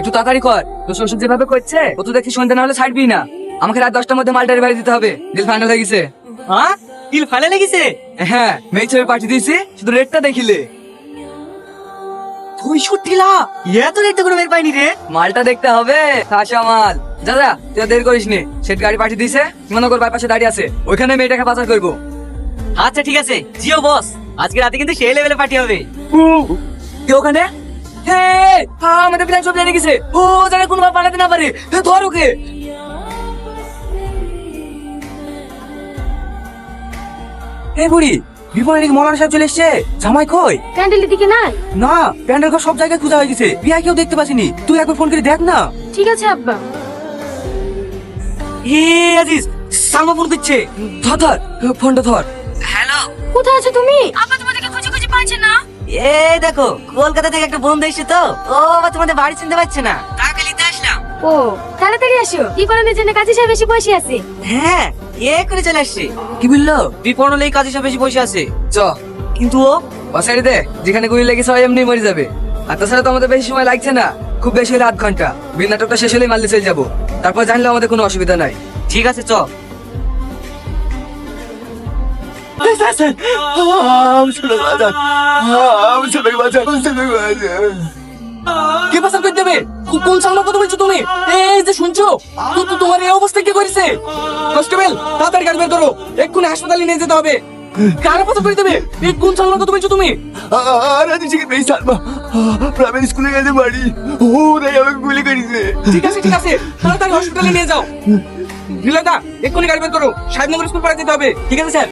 একটু তাড়াতাড়ি কর, তোর শ্বশুর যেভাবে করছে ও তো দেখি সন্ধ্যা না হলে ছাড়বি না। আমাকে রাত 10টার মধ্যে মালটারি বাড়ি দিতে হবে। ডিল ফাইনাল হয়ে গেছে। হ্যাঁ, ডিল ফাইনাল হয়ে গেছে। হ্যাঁ, মেয়ে ছবি পাঠিয়ে দিয়েছি, শুধু রেটটা দেখিলে। 65 লাখ? এত রেট তো কোনো বের পাইনি রে। মালটা দেখতে হবে, খাসা মাল। দাদা তুই আর দেরি করিস নি, সেট গাড়ি পাঠিয়ে দিয়েছে, বিমাননগর বাইপাসে দাঁড়িয়ে আছে, ওইখানে মেয়েটাকে পাচার করবো। আচ্ছা ঠিক আছে, জিও বস, আজকে রাতে কিন্তু সেই লেভেলে পার্টি হবে। কে ওখানে? আমাদের প্ল্যান সব জেনে গেছে। ও যারা কোনো ভাব বানাতে না পারে, ধর ওকে। বুড়ি, বিপণের দিকে মৌলানা সাহেব চলে এসছে। জামাই কই? প্যান্ডেলের দিকে নাই। না, প্যান্ডেল ঘর সব জায়গায় খোঁজা হয়ে গেছে, বিয়া কেউ দেখতে পাচ্ছিনি। তুই একবার ফোন করে দেখ না। ঠিক আছে আব্বা। আজিজ, সালমা ফোন করছে। ধর ফোনটা ধর। হ্যালো, কোথায় আছো তুমি? আব্বা তোমাদেরকে খুঁজে খুঁজে পাচ্ছে না। এই দেখো কলকাতা থেকে একটা বন্ধু এসেছে তো, ও আবার তোমাদের বাড়ি চিনতে পারছে না, তাকে নিতে আসলাম। ও তাড়াতাড়ি আসো, কি করানোর জন্য কাজী সাহেব এসে বসে আছে। হ্যাঁ, এ করে চলে আসছে। কি বললো? বিপণন এই কাজে সব বেশি বসে আছে। চ, কিন্তু ও বাসাড়ি দে, যেখানে গুলি লেগেছে হয় এমনি মরে যাবে। আর তাছাড়া তো আমাদের বেশি সময় লাগছে না, খুব বেশি হলে 8 ঘন্টা। বিল নাটকটা শেষ হলেই মাল্লি চলে যাবো, তারপর জানলে আমাদের কোনো অসুবিধা নাই। ঠিক আছে চ। কে পাচার করে দেবে? কোন সামনে কথা বলছো তুমি? এই যে শুনছো, তোমার এই অবস্থা কি করেছে? কনস্টেবল, তাড়াতাড়ি গাড়ি বের করো, এক্ষুনি হাসপাতালে নিয়ে যেতে হবে। কারা পাচার করে দেবে? এই কোন সামনে কথা বলছো তুমি? প্রাইমারি স্কুলে গেছে বাড়ি, ওরাই আমাকে গুলি করেছে। ঠিক আছে ঠিক আছে, তাড়াতাড়ি হসপিটালে নিয়ে যাও। লীলাদা, এক্ষুনি গাড়ি বের করো, সাহেবনগর স্কুল পাড়া যেতে হবে। ঠিক আছে স্যার।